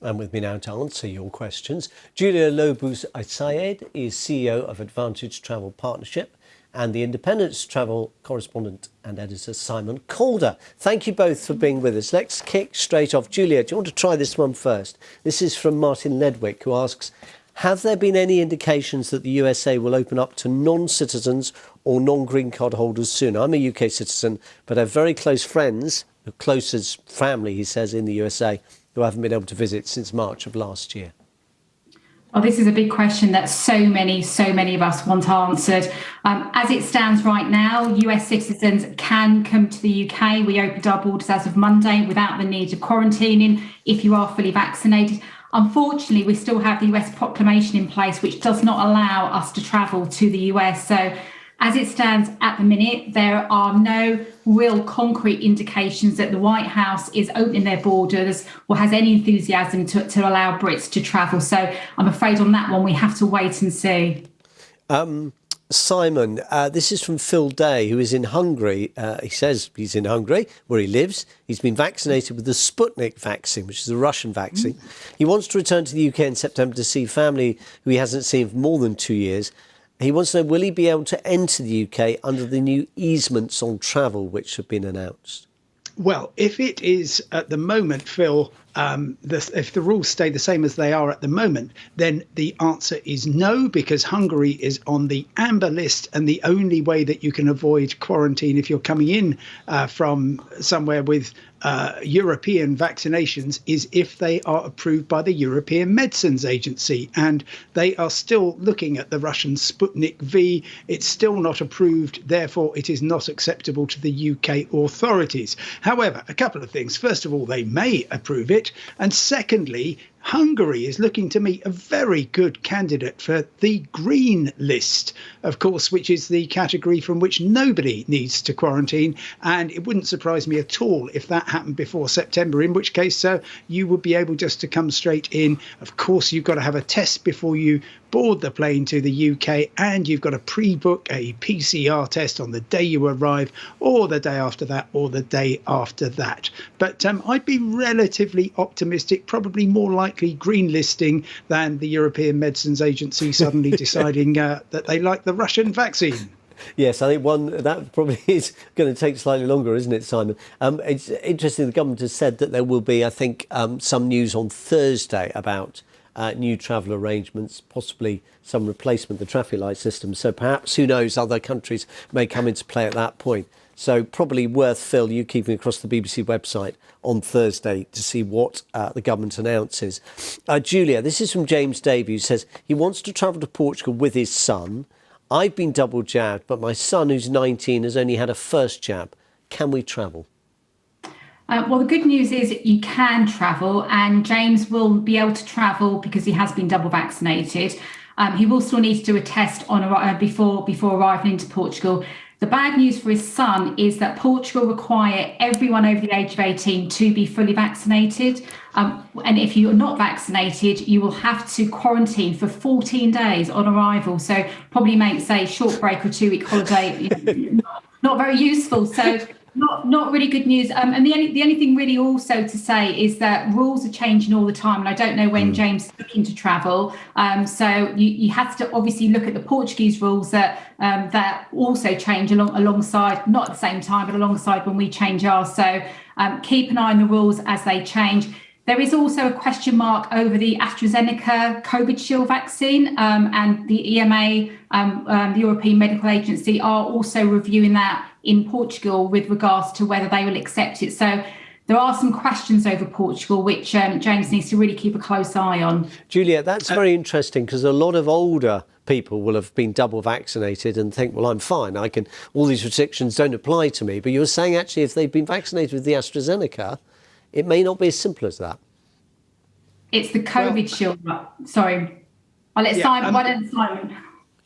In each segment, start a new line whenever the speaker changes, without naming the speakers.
And with me now to answer your questions, Julia Lo Bue-Said is CEO of Advantage Travel Partnership, and the Independent's travel correspondent and editor Simon Calder. Thank you both for being with us. Let's kick straight off. Julia, do you want to try this one first? This is from Martin Ledwick, who asks, have there been any indications that the USA will open up to non-citizens or non-green card holders soon? I'm a UK citizen, but I have very close friends, the closest family, he says, in the USA, who haven't been able to visit since March of last year.
Well, this is a big question that so many of us want answered. As it stands right now, US citizens can come to the UK. We opened our borders as of Monday without the need of quarantining if you are fully vaccinated. Unfortunately, we still have the US proclamation in place, which does not allow us to travel to the US. So as it stands at the minute, there are no real concrete indications that the White House is opening their borders or has any enthusiasm to allow Brits to travel. So I'm afraid on that one, we have to wait and see.
Simon, this is from Phil Day, who is in Hungary. He says he's in Hungary, where he lives. He's been vaccinated with the Sputnik vaccine, which is the Russian vaccine. He wants to return to the UK in September to see family who he hasn't seen for more than 2 years. He wants to know, will he be able to enter the UK under the new easements on travel, which have been announced?
Well, if it is at the moment, Phil, if the rules stay the same as they are at the moment, then the answer is no, because Hungary is on the amber list. And the only way that you can avoid quarantine if you're coming in from somewhere with European vaccinations is if they are approved by the European Medicines Agency. And they are still looking at the Russian Sputnik V. It's still not approved. Therefore, it is not acceptable to the UK authorities. However, a couple of things. First of all, they may approve it. And secondly, Hungary is looking to me a very good candidate for the green list, of course, which is the category from which nobody needs to quarantine. And it wouldn't surprise me at all if that happened before September, in which case you would be able just to come straight in. Of course, you've got to have a test before you board the plane to the UK, and you've got to pre-book a PCR test on the day you arrive, or the day after that, or the day after that. But I'd be relatively optimistic, probably more likely green listing than the European Medicines Agency suddenly deciding that they like the Russian vaccine.
Yes, I think that probably is going to take slightly longer, isn't it, Simon? It's interesting, the government has said that there will be, I think, some news on Thursday about new travel arrangements, possibly some replacement of the traffic light system. So perhaps, who knows, other countries may come into play at that point. So probably worth, Phil, you keeping across the BBC website on Thursday to see what the government announces. Julia, this is from James Davey, who says he wants to travel to Portugal with his son. I've been double jabbed, but my son, who's 19, has only had a first jab. Can we travel?
Well, the good news is you can travel, and James will be able to travel because he has been double vaccinated. He will still need to do a test before arriving into Portugal. The bad news for his son is that Portugal require everyone over the age of 18 to be fully vaccinated. And if you're not vaccinated, you will have to quarantine for 14 days on arrival. So probably makes a short break or 2-week holiday not very useful. So not really good news. And the only thing really also to say is that rules are changing all the time. And I don't know when James is looking to travel. So you have to obviously look at the Portuguese rules that also change alongside, not at the same time, but alongside when we change ours. So keep an eye on the rules as they change. There is also a question mark over the AstraZeneca COVID Shield vaccine, and the EMA, the European Medical Agency, are also reviewing that in Portugal with regards to whether they will accept it. So there are some questions over Portugal, which James needs to really keep a close eye on.
Julia, that's very interesting, because a lot of older people will have been double vaccinated and think, well, I'm fine. All these restrictions don't apply to me. But you're saying, actually, if they've been vaccinated with the AstraZeneca, it may not be as simple as that.
It's the COVID Shield. Sorry. I'll let Simon. Why don't Simon?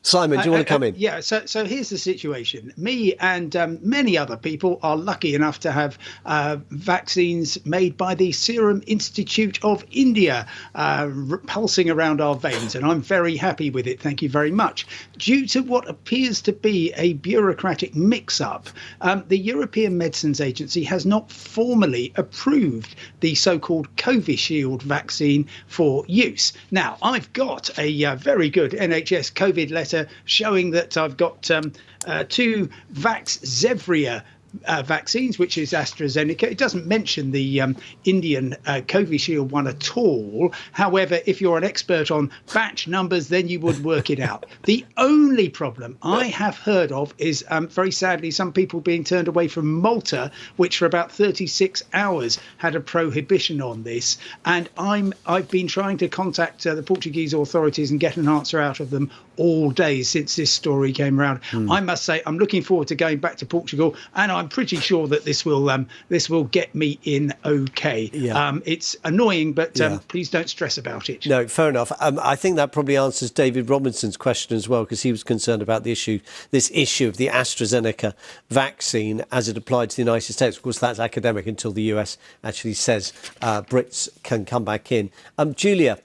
Simon, do you want to come in?
Yeah, so here's the situation. Me and many other people are lucky enough to have vaccines made by the Serum Institute of India pulsing around our veins, and I'm very happy with it. Thank you very much. Due to what appears to be a bureaucratic mix-up, the European Medicines Agency has not formally approved the so-called Covishield vaccine for use. Now, I've got a very good NHS COVID letter showing that I've got two Vaxzevria vaccines, which is AstraZeneca. It doesn't mention the Indian Covishield one at all. However, if you're an expert on batch numbers, then you would work it out. The only problem I have heard of is, very sadly, some people being turned away from Malta, which for about 36 hours had a prohibition on this. And I've been trying to contact the Portuguese authorities and get an answer out of them all day since this story came around. I must say, I'm looking forward to going back to Portugal, and I'm pretty sure that this will get me in okay. Yeah. It's annoying, but please don't stress about it.
No, fair enough. I think that probably answers David Robinson's question as well, because he was concerned about this issue of the AstraZeneca vaccine as it applied to the United States. Of course, that's academic until the US actually says Brits can come back in. Julia,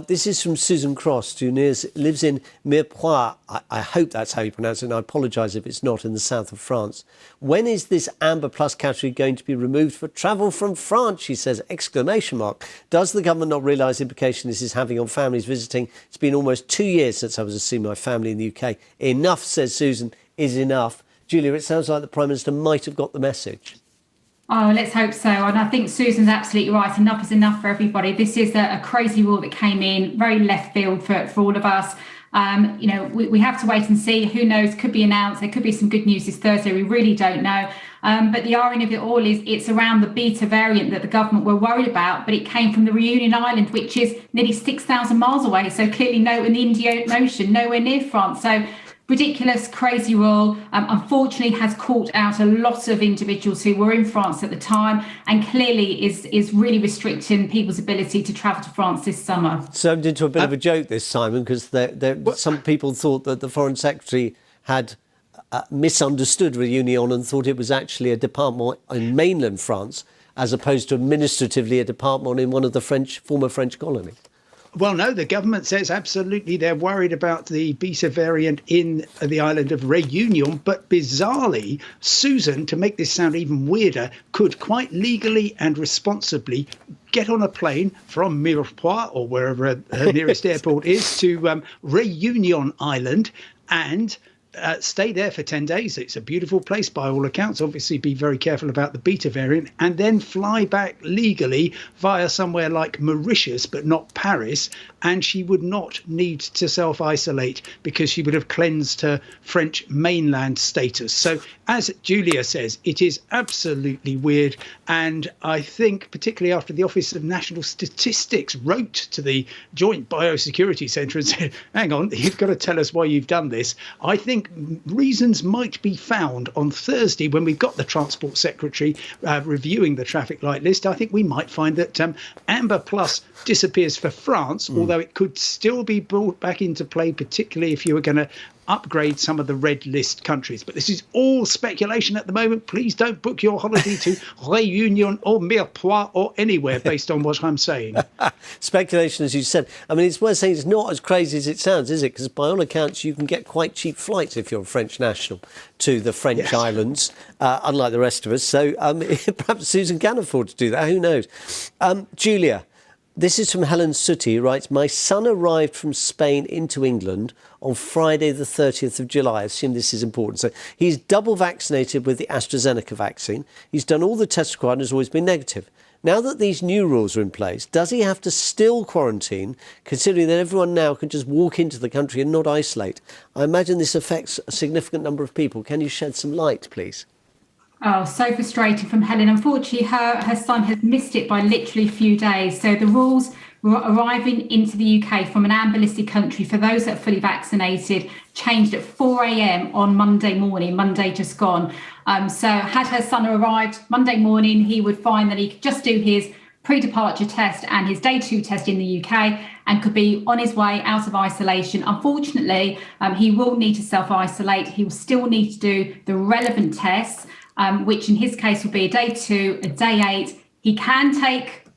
this is from Susan Cross, who lives in Mirepoix. I hope that's how you pronounce it, and I apologise if it's not, in the south of France. When is this Amber Plus category going to be removed for travel from France, she says, exclamation mark. Does the government not realise the implication this is having on families visiting? It's been almost 2 years since I was to see my family in the UK. Enough, says Susan, is enough. Julia, it sounds like the Prime Minister might have got the message.
Oh, let's hope so. And I think Susan's absolutely right. Enough is enough for everybody. This is a crazy rule that came in, very left field for all of us. We have to wait and see. Who knows? Could be announced. There could be some good news this Thursday. We really don't know. But the irony of it all is it's around the beta variant that the government were worried about, but it came from the Reunion Island, which is nearly 6,000 miles away. So clearly in the Indian Ocean, nowhere near France. So ridiculous, crazy rule, unfortunately has caught out a lot of individuals who were in France at the time, and clearly is really restricting people's ability to travel to France this summer.
So into a bit of a joke this, Simon, because some people thought that the Foreign Secretary had misunderstood Reunion and thought it was actually a department in mainland France, as opposed to administratively a department in one of the former French colonies.
Well, no, the government says absolutely they're worried about the beta variant in the island of Réunion. But bizarrely, Susan, to make this sound even weirder, could quite legally and responsibly get on a plane from Mirepoix or wherever her nearest airport is to Réunion Island and stay there for 10 days. It's a beautiful place by all accounts. Obviously, be very careful about the beta variant, and then fly back legally via somewhere like Mauritius, but not Paris. And she would not need to self-isolate because she would have cleansed her French mainland status. So, as Julia says, it is absolutely weird. And I think, particularly after the Office of National Statistics wrote to the Joint Biosecurity Centre and said, hang on, you've got to tell us why you've done this. I think reasons might be found on Thursday when we've got the Transport Secretary reviewing the traffic light list. I think we might find that Amber Plus disappears for France, although it could still be brought back into play, particularly if you were going to upgrade some of the red list countries. But this is all speculation at the moment. Please don't book your holiday to Réunion or Mirepoix or anywhere based on what I'm saying.
Speculation, as you said. I mean, it's worth saying it's not as crazy as it sounds, is it? Because by all accounts, you can get quite cheap flights if you're a French national to the French islands, unlike the rest of us. So perhaps Susan can afford to do that. Who knows? Julia, this is from Helen Sooty, who writes, my son arrived from Spain into England on Friday the 30th of July. I assume this is important. So he's double vaccinated with the AstraZeneca vaccine. He's done all the tests required and has always been negative. Now that these new rules are in place, does he have to still quarantine, considering that everyone now can just walk into the country and not isolate? I imagine this affects a significant number of people. Can you shed some light, please?
Oh, so frustrating from Helen. Unfortunately, her son has missed it by literally a few days. So the rules arriving into the UK from an amber listed country for those that are fully vaccinated changed at 4 a.m. on Monday morning, Monday just gone. So had her son arrived Monday morning, he would find that he could just do his pre-departure test and his day 2 test in the UK, and could be on his way out of isolation. Unfortunately, he will need to self-isolate. He will still need to do the relevant tests, which in his case will be a day 2, a day 8. He can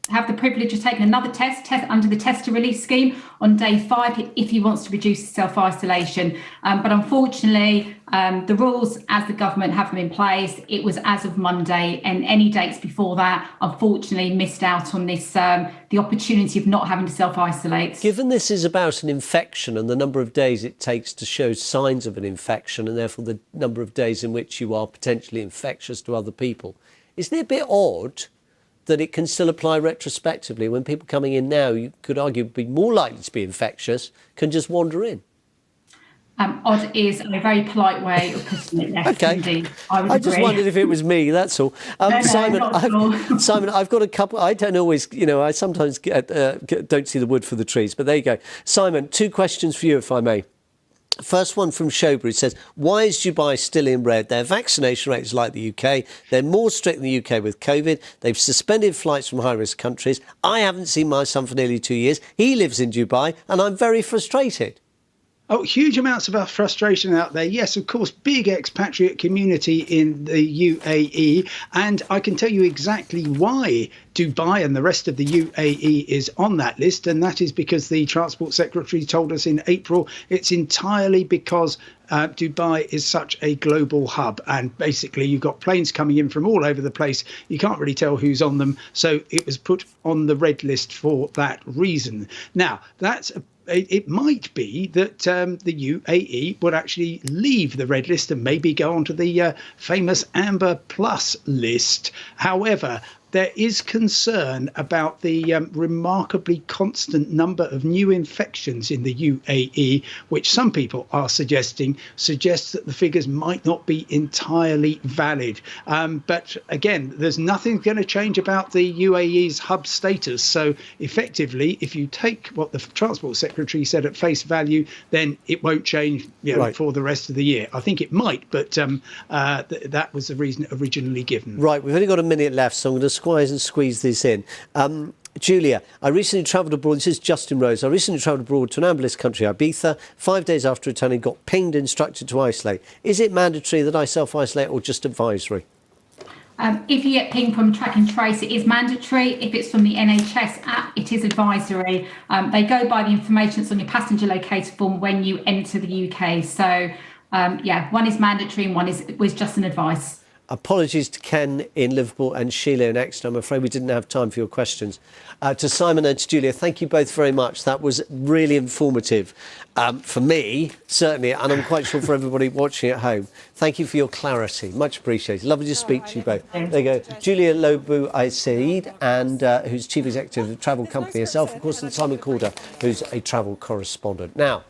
have the privilege of taking another test under the test to release scheme on day 5 if he wants to reduce self-isolation. But unfortunately, the rules as the government have them in place, it was as of Monday, and any dates before that, unfortunately, missed out on this, the opportunity of not having to self-isolate.
Given this is about an infection and the number of days it takes to show signs of an infection, and therefore the number of days in which you are potentially infectious to other people, isn't it a bit odd that it can still apply retrospectively when people coming in now, you could argue, be more likely to be infectious, can just wander in?
Odd is a very polite way of putting it. Yes,
okay.
Indeed.
I just wondered if it was me, that's all. Simon, I've got a couple. I don't always, I sometimes don't see the wood for the trees, but there you go. Simon, 2 questions for you, if I may. First one from Showbury says, why is Dubai still in red? Their vaccination rate is like the UK. They're more strict in the UK with COVID. They've suspended flights from high-risk countries. I haven't seen my son for nearly 2 years. He lives in Dubai, and I'm very frustrated.
Oh, huge amounts of frustration out there. Yes, of course, big expatriate community in the UAE. And I can tell you exactly why Dubai and the rest of the UAE is on that list. And that is because the Transport Secretary told us in April it's entirely because Dubai is such a global hub. And basically, you've got planes coming in from all over the place. You can't really tell who's on them. So it was put on the red list for that reason. Now, it might be that the UAE would actually leave the red list and maybe go onto the famous Amber Plus list. However, there is concern about the remarkably constant number of new infections in the UAE, which some people are suggesting suggests that the figures might not be entirely valid. But again, there's nothing going to change about the UAE's hub status. So effectively, if you take what the Transport Secretary said at face value, then it won't change right for the rest of the year. I think it might, but that was the reason originally given.
Right, we've only got a minute left, so I'm going to squeeze this in. Julia, I recently travelled abroad. This is Justin Rose. I recently travelled abroad to an amber list country, Ibiza. 5 days after returning, got pinged, instructed to isolate. Is it mandatory that I self-isolate or just advisory?
If you get pinged from Track and Trace, it is mandatory. If it's from the NHS app, it is advisory. They go by the information that's on your passenger locator form when you enter the UK. So, one is mandatory and one was just an advice.
Apologies to Ken in Liverpool and Sheila in Exeter. I'm afraid we didn't have time for your questions. To Simon and to Julia, thank you both very much. That was really informative for me, certainly, and I'm quite sure for everybody watching at home. Thank you for your clarity. Much appreciated. Lovely to speak to you both. There you go. Julia Lo Bue-Said, and who's Chief Executive of the travel company herself, of course, and Simon Calder, who's a travel correspondent. Now,